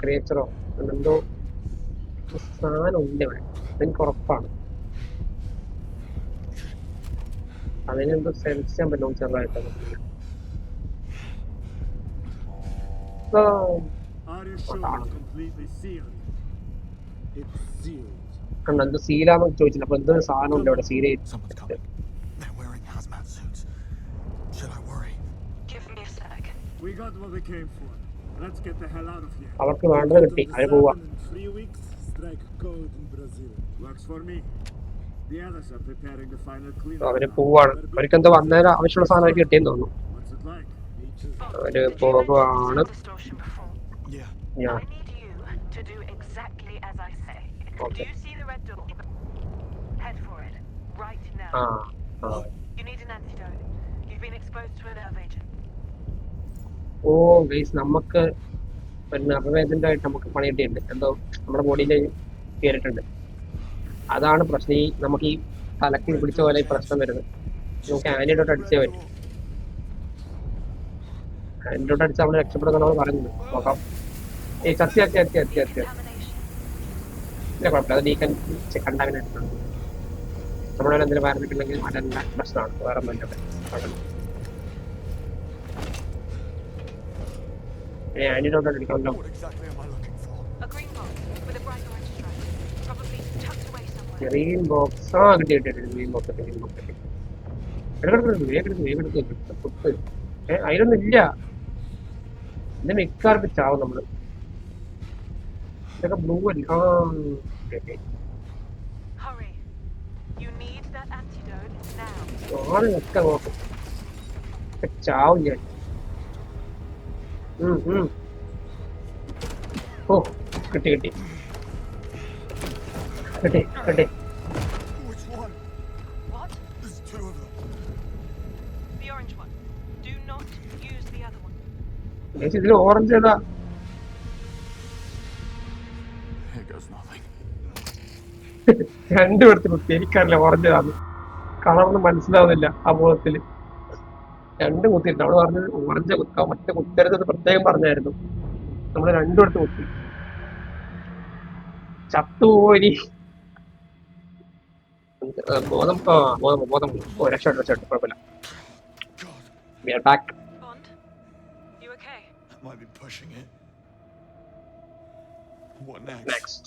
ക്രിയേച്ചറോ എന്തോ സാധനം ഉണ്ട് ഇവിടെ. അതെനിക്ക് ഉറപ്പാണ്. അതിനെന്തോ സെൻസ് ചെയ്യാൻ പറ്റും ചെറുതായിട്ട്. ആ, Are you sure it's completely sealed? It's sealed. കണ്ടോ എന്തോ സീലാന്നൊക്കെ ചോദിച്ചില്ല. അപ്പൊ എന്തോ സാധനം ഉണ്ട് അവിടെ സീൽ ചെയ്ത്. Someone's coming. They're wearing hazmat suits. Should I worry? Give me a sec. We got what we came for. Let's get the hell out of here. അവർക്ക് വേണ്ടത് കിട്ടി, അതിന് പോവാ. In 3 weeks, strike gold in Brazil. Works for me. The others are preparing the final cleanup. അവര് പോവാണ്. അവർക്ക് എന്തോ വന്നേരം ആവശ്യമുള്ള സാധനം കിട്ടിയെന്ന് തോന്നുന്നു. What's it like? അവര് പോവാണ്. Distortion before. Yeah. ഞാൻ I need you to do exactly as I say. Okay. Do you see the red door? Head for it. Right now. ആ ആ. You need an antidote. You've been exposed to a nerve agent. Oh guys, നമുക്ക് പിന്നെ അപവേദന്റെ ആയിട്ട് നമുക്ക് പണി കിട്ടിയിട്ടുണ്ട്. എന്തോ നമ്മുടെ ബോഡിയിൽ കയറിയിട്ടുണ്ട്. അതാണ് പ്രശ്നം. ഈ നമുക്ക് ഈ തലക്ക് പിടിച്ച പോലെ ഈ പ്രശ്നം വരുന്നത്. നമുക്ക് ആന്റിഡോട്ട് അടിച്ചേ പറ്റും. ആന്റിഡോട്ട് അടിച്ച് നമ്മൾ രക്ഷപ്പെടുന്നതാണ് പറയുന്നത്. നോക്കാം. ഏയ് ചത്തി ചത്തി ചത്തി ചത്തി ചത്തി Contamination. ഇല്ല, കുഴപ്പമില്ല. അത് ഡീക്കൻ കണ്ടാമിനേഷൻ ആണ്. നമ്മുടെ എന്തെങ്കിലും പറഞ്ഞിട്ടുണ്ടെങ്കിൽ അതെല്ലാം പ്രശ്നമാണ്. വേറെ ബന്ധപ്പെട്ട് antidote അടിക്കണമല്ലോ. What exactly am I looking for? A green box with a bright orange stripe. Probably tucked away somewhere. Green box. ആ കിട്ടി കിട്ടി കിട്ടി. ഗ്രീൻ ബോക്സ് കിട്ടി. ഗ്രീൻ ബോക്സ് കിട്ടി. വേഗെടുത്ത് കുത്ത്. അതിലൊന്നും ഇല്ല. ഇത് മിക്കാർക്ക് ചാവും നമ്മള്. ഇതൊക്കെ ബ്ലൂ അല്ല. ആ Hurry. You need that antidote now. ആറ് നിൽക്കാൻ നോക്കും. ചാവും ഞാൻ. ഓ കിട്ടി കിട്ടി കിട്ടി കിട്ടി. Which one? What? There's two of them. The orange one. Do not use the other one. ഇതിൽ ഓറഞ്ച് ഏതാ? Here goes nothing. രണ്ടു പേർത്ത് കുത്തി. എനിക്കറിയില്ല ഓറഞ്ച് ഏതാന്ന്. കളറൊന്നും മനസ്സിലാവുന്നില്ല ആ ബോധത്തില്. രണ്ടും കുത്തിയിട്ട് അവള് പറഞ്ഞത് ഓറഞ്ച് കുത്താം, മറ്റേ കുത്തരുത് പ്രത്യേകം പറഞ്ഞായിരുന്നു. നമ്മള് രണ്ടും എടുത്ത് കുത്തി. ചത്തുപോയി. ബോധം ബോധം ഓ രക്ഷപ്പെട്ടു കുഴപ്പമില്ല. God, We are back. Bond? You okay? that might be pushing it. What next? Next.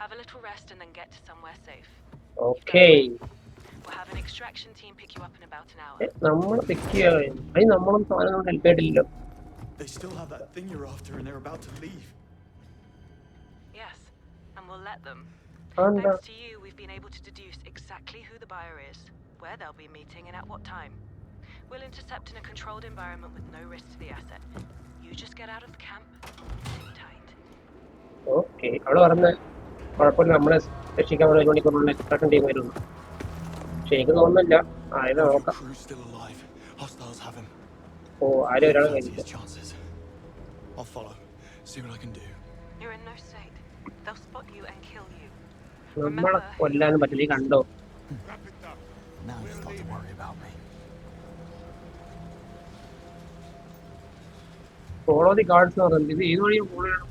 Have a little rest and then get to somewhere safe. Okay. We'll have an extraction team pick you up in about an hour. നമ്മള് പിക്ക് ചെയ്യാൻ അതിന് നമ്മളും സാധനം help ആയിട്ടില്ലല്ലോ. They still have that thing you're after and they're about to leave. Yes, and we'll let them. അതെന്താ? Thanks to you, we've been able to deduce exactly who the buyer is, where they'll be meeting, and at what time. We'll intercept in a controlled environment with no risk to the asset. You just get out of the camp, sit tight. Okay. അവള് പറഞ്ഞ കുഴപ്പമില്ല, നമ്മളെ രക്ഷിക്കാൻ ഒരു മണിക്കൂറുള്ള extraction team വരുന്നു. പക്ഷെ എനിക്ക് തോന്നുന്നില്ല. ആയത് Your നോക്കാം. crew's still alive. Hostiles have him. ഓ ആരും ഒരാൾ Fancy കഴിഞ്ഞു. his chances. I'll follow. See what I can do. You're in no state. They'll spot you and kill you. നമ്മളെ കൊല്ലാനും പറ്റില്ല. ഈ കണ്ടോ? Wrap it up. Now you've got to worry about me. Follow the guards എന്ന് പറയുന്നത് ഇത് ഏത് വഴിയാണ് പോകണം?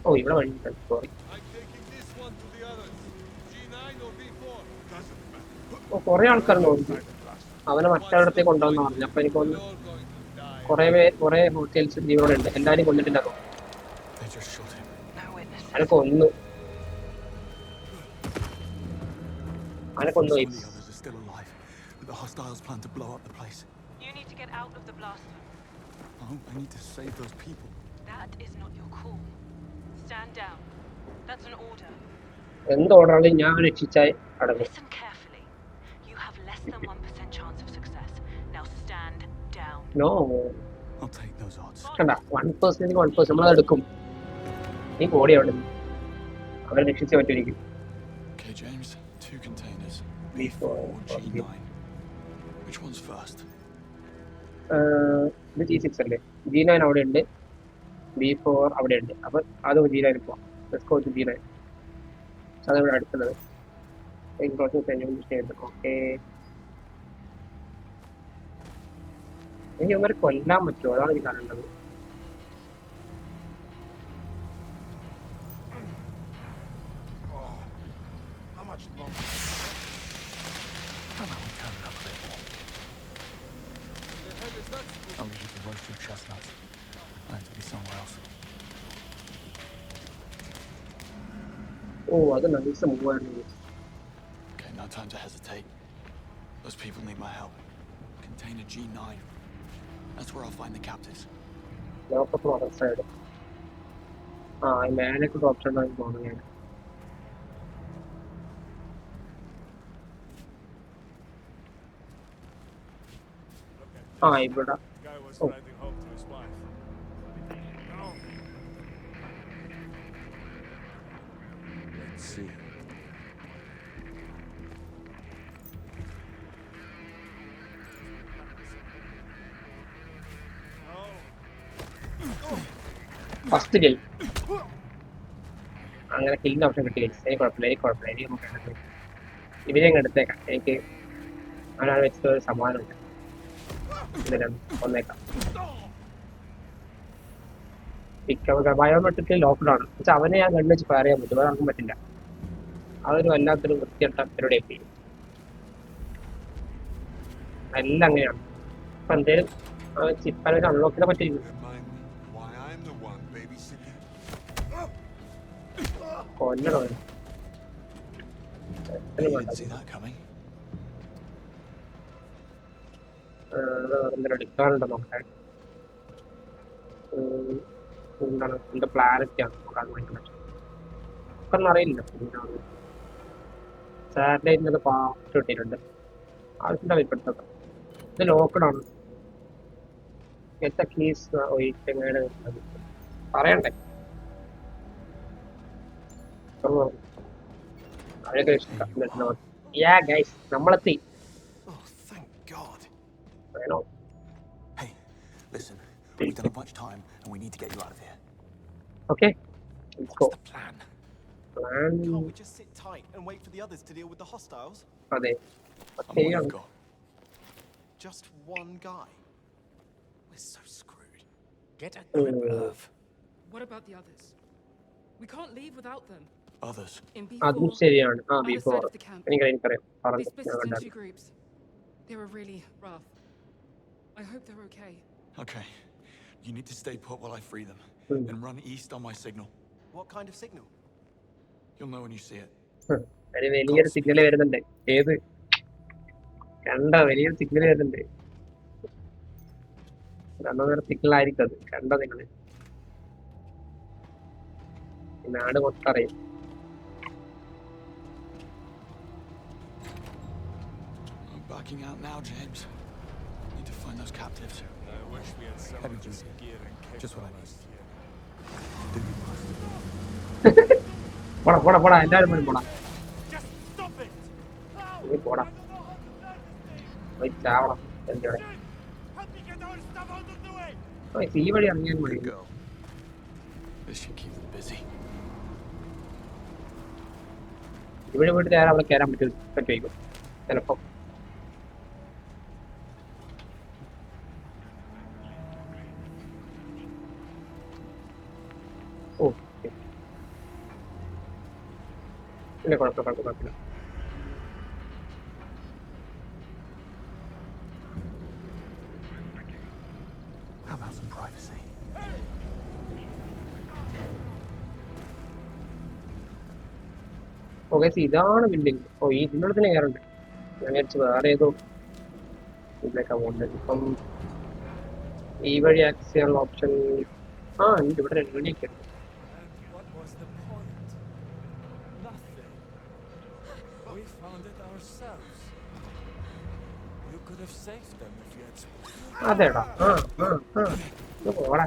ഓ ഇവിടെ വഴി. Sorry. I'm taking this one to the others. G9 or V4? Doesn't matter. ഓ കുറെ ആൾക്കാർ തോന്നുന്നു. അവനെ മറ്റൊരിടത്തേക്ക് കൊണ്ടുവന്ന് പറഞ്ഞു. അപ്പൊ എനിക്ക് We're തോന്നുന്നു all going to die. കുറെ ഹോട്ടൽസ് ജീവനോടെ ഉണ്ട്. എല്ലാരും കൊന്നിട്ടുണ്ടാകും. They just shot him. No witnesses. അവനെ കൊന്നു. അവനെ Some കൊന്നുപോയി. of the others are still alive, but the hostiles plan to blow up the place. You need to get out of the blast zone. Oh, I need to save those people. That is not your call. Stand down. That's an order. എന്ത് ഓർഡറാണ് ഞാൻ രക്ഷിച്ചാൽ അടങ്ങും. Listen carefully. You have less than 1% chance of success. Now stand down. No I'll take those odds. കണ്ട 1% 1% നമ്മളത് എടുക്കും. നീ പോടി അവിടെ നിന്ന്. അവരെ രക്ഷിച്ചേ പറ്റുമായിരിക്കും. Okay, James. 2 containers. V4 or or G9. Which one's first? ഇത് G6 അല്ലേ? G9 അവിടെ ഉണ്ട്. B4 അവിടെ ഉണ്ട്. അപ്പൊ അത് G9 പോവാം. G9 അതാണ് അടുത്തുള്ളത്. ഓക്കെ. എനിക്ക് ഇവരെ കൊല്ലാൻ പറ്റുമോ? അതാണ് എനിക്ക് കാണേണ്ടത്. How much longer? How about we turn it up a bit more? I'll leave you to roast your chestnuts. I have to be somewhere else. ഓ അത് nice മൂവായിരുന്നു. Okay, no time to hesitate. Those people need my help. Container G9. That's where I'll find the captives. Lockup other side. ആ മേലേക്ക് option ആയി തോന്നുന്നു ഞാൻ. ആ ഇവിടെ. Guy was Oh. riding home to his wife. No. Let's see. First kill. അങ്ങനെ കില്ലിന്റെ option കിട്ടി. എനിക്ക് കുഴപ്പമില്ല ഇനി നമുക്ക് എടുത്ത് ഇവരെ അങ്ങ് എടുത്തേക്കാം. എനിക്ക് അവനാണ് വെച്ചിട്ട് ഒരു സമാധാനമുണ്ട്. ഇതിലും ഒന്നേക്കാം. ബയോമെട്രിക്കലി ലോക്ക്ഡൌൺ വെച്ചാൽ അവനെ ഞാൻ കണ്ണു വെച്ച് ഫയർ ചെയ്യാൻ പറ്റും, അതൊന്നും പറ്റില്ല. അതൊരു വല്ലാത്തൊരു വൃത്തിയട്ട പരിപാടി എത്തി. എല്ലാം അങ്ങനെയാണ്. അപ്പൊ എന്തേലും ചിപ്പനൊക്കെ അൺലോക്ക് ചെയ്യാൻ പറ്റില്ല. Remind me why I'm the one babysitting. കൊല്ലണോ You didn't see that coming. എടുക്കാറുണ്ടോ നോക്കാൻ. എന്താണ് എന്റെ പ്ലാനറ്റാണ് നോക്കാൻ വേണ്ടി ഒന്നും അറിയില്ല. സാറ്റലൈറ്റിനത് പാസ്റ്റ് കിട്ടിയിട്ടുണ്ട്. ആവശ്യമില്ല വലിപ്പെടുത്തത്. ഇത് ലോക്കഡാണ്. എത്ര കീസ് എങ്ങനെ പറയണ്ടേ. അതൊക്കെ ഇഷ്ടം. യാ ഗൈസ് നമ്മളെത്തി. Oh, thank God. വേണോ? Hey, listen. We don't have much time, and we need to get you out of here. Okay let's go. What's the plan? Plan Can't we just sit tight and wait for the others to deal with the hostiles? അതെ I'm all ശരിയാണ്. you've got. Just one guy? We're so screwed. Get a grip, Oh. Irv. What about the others? We can't leave without them. Others. In അതും B4, ശരിയാണ്. ആ other before side of the camp, എനിക്കറിയാം they പറഞ്ഞു split ഞാൻ us into കണ്ടായിരുന്നു. groups. They were really rough. I hope they're okay. Okay. You need to stay put while I free them. Hmm. And run east on my signal. What kind of signal? You'll know when you see it. അതിന് വലിയൊരു signal വരുന്നുണ്ട്. ഏത് കണ്ടോ? വലിയൊരു signal വരുന്നുണ്ട്. രണ്ടോ signal ആയിരിക്കും അത്. കണ്ടോ നിങ്ങള്? നാട് മൊത്തം അറിയും. I'm backing out now, James. Need to find those captives. I wish we had some Heavy of this duty. gear and kit Just what I from need. last year. Do you must. പോടാ എല്ലാവരും പോയി പോടാ. Just stop it! നീ പോടാ. പോയി ചാവണം. എന്തിവിടെ? Help me get our stuff out of the way! ഈ വഴി ഇറങ്ങിയാൽ മതി. Good go. This should keep them busy. ഇവിടെ പോയിട്ട് നേരെ അവിടെ കയറാൻ പറ്റുമായിരിക്കും ചിലപ്പോ. ഓ ഇല്ല കുഴപ്പമില്ല. How about some privacy? Okay ഇതാണ് ബിൽഡിംഗ്. ഓ ഈ ഇതിനോട് തന്നെ കയറുണ്ട്. ഞാൻ വിചാരിച്ചു വേറെ ഏതോ ഇതിലേക്കാ പോകുന്നത്. ഇപ്പം ഈ വഴി ആക്സസ് ചെയ്യാനുള്ള ഓപ്ഷൻ ഉണ്ട്. ഇവിടെ രണ്ട് വഴിയൊക്കെ ഉണ്ട്. And what was the point? Nothing. We found it ourselves. You could have saved them if you had spoken. അതേടാ ഇത് പോടാ.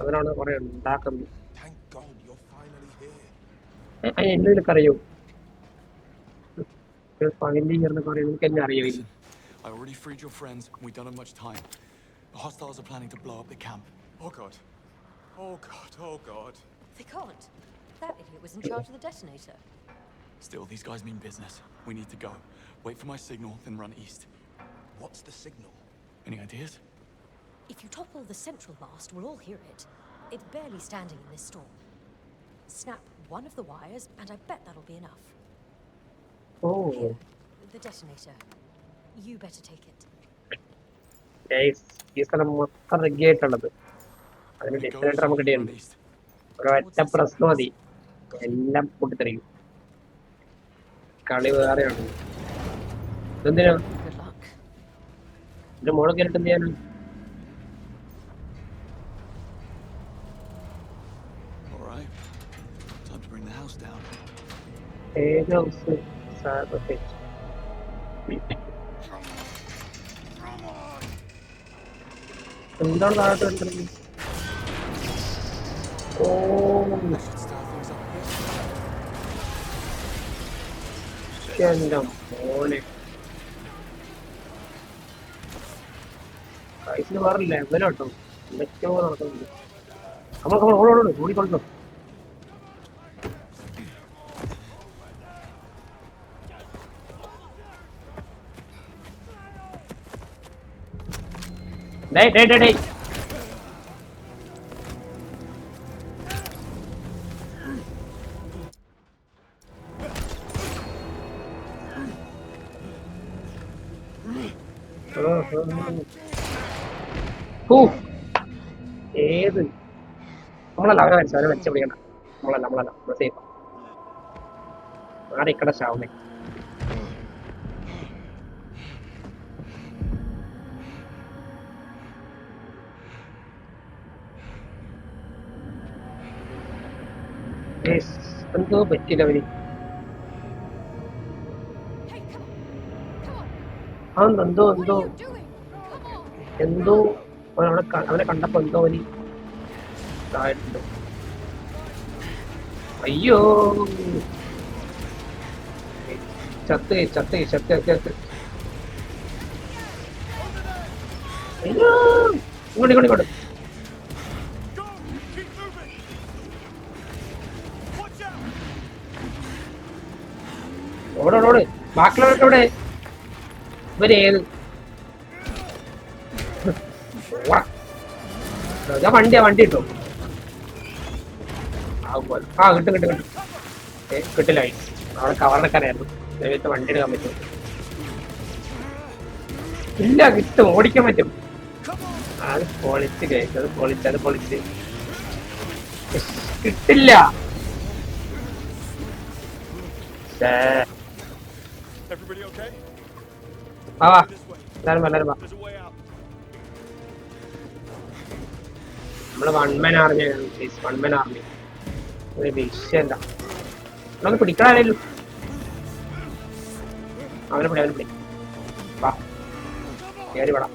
അതിനാണ് കുറെ ഉണ്ടാക്കുന്നത്. Thank God you're finally here. എന്നെ നിനക്ക് അറിയോ? ഫൈനലി എന്നൊക്കെ പറയുന്നത് നിനക്ക് എന്നെ അറിയോ? Listen, I already freed your friends, and we don't have much time. The hostiles are planning to blow up the camp. Oh God. Oh God, oh God. They can't. That idiot was in charge of the detonator. Still, these guys mean business. We need to go. Wait for my signal, then run east. What's the signal? Any ideas? If you topple the central mast, we'll all hear it. It's barely standing in this storm. Snap one of the wires, and I bet that'll be enough. Oh Here, the detonator. You better take it. ഈ സ്ഥലം മൊത്തം റെഗിയായിട്ടുള്ളത്. അതിന് It goes detonator നമുക്ക് when we run കിട്ടിയിട്ടുണ്ട്. east. ഒരൊറ്റ പ്രശ്നം മതി, എല്ലാം പൊട്ടിത്തെറിക്കും. കളി വേറെയാണ്. ഇതെന്തിനാ Good luck. എന്റെ മോളെ കയറിട്ട് എന്ത് ചെയ്യാനാ? All right. Time to bring the house down. ഏത് ഹൗസ്? എന്താണ് താഴോട്ട് എടുക്കുന്നത്? ഓ, That should start things up a bit. എന്റെ മോനെ, പൈസ വേറെ ലെവലോട്ടോ. എന്തൊക്കെയോ നടക്കുന്നുണ്ട്. നമ്മൾ ഓടോട് ഓടിക്കൊണ്ടോ. ഡേയ് ഡേയ് ഡേയ് ഡേയ്, ഏത് നമ്മളല്ല, അവരെ വരച്ച പിടിക്കണ്ട. നമ്മളല്ല നമ്മൾ സേഫ്. ആരെ ഇക്കടെ ശാവുന്നേ. എന്തോ പറ്റില്ല അവന്. Hey, come on! Come on! എന്തോ What എന്തോ are you doing? Come on! എന്തോ അവനെ കണ്ടപ്പോ എന്തോ അവന് ഇതായിട്ടുണ്ട്. അയ്യോ, ചത്ത് ചത്ത് ചത്ത് ചത്ത്. അയ്യോ, ഇങ്ങോട്ട്. Go! Keep moving! Watch out! ഓടോട്, ബാക്കിയുള്ളവരൊക്കെ ഇവിടെ. ഇവരേത് ഞാൻ വണ്ടി കിട്ടും. ആ കിട്ടും. കിട്ടില്ല, അവിടെ കവറെടുക്കാനായിരുന്നു. ദൈവത്തെ വണ്ടി എടുക്കാൻ പറ്റും. ഇല്ല, കിട്ടും, ഓടിക്കാൻ പറ്റും. അത് പൊളിച്ച് കിട്ടില്ല. Everybody okay? ആ This way. എല്ലാരും വാ. There's a way out. നമ്മള് വൺമാൻ ആർമിയാണ്. വൺമാൻ ആർമി ഒരു വിഷയല്ല. നമ്മളൊന്ന് പിടിക്കാനായാലും അവനെ പിടി. വാ, കയറി വിടാം.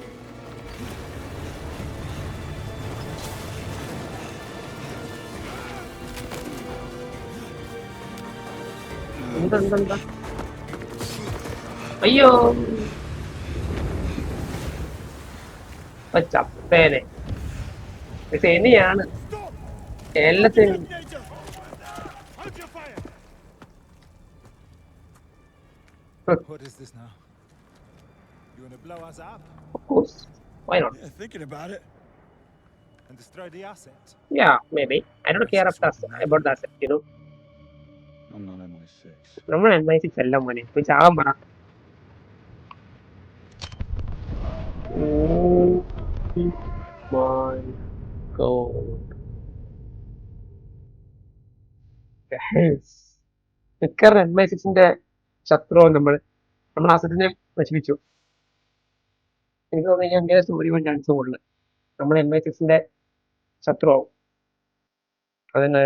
എന്താ അയ്യോ, ചപ്പേനെ ശനിയാണ് എല്ലാത്തിനും. Hold your fire! What is this now? You want to blow us up Of course, why not? Yeah, thinking about it. and destroy the asset? Yeah, maybe. I don't care about that, you know. I'm not MI6. നമ്മൾ NYC എല്ലാം മോനെ ഇപ്പൊ ചാകാൻ പറ. മിക്കവാറും NY6ന്റെ ശത്രുവാണ് നമ്മൾ അസറ്റിനെ നശിപ്പിച്ചു. എനിക്ക് തോന്നുന്നു എന്റെ സ്റ്റോറി കൊണ്ട് ചാൻസ് കൂടുതൽ നമ്മൾ NY6ന്റെ ശത്രുവാകും. അതന്നെ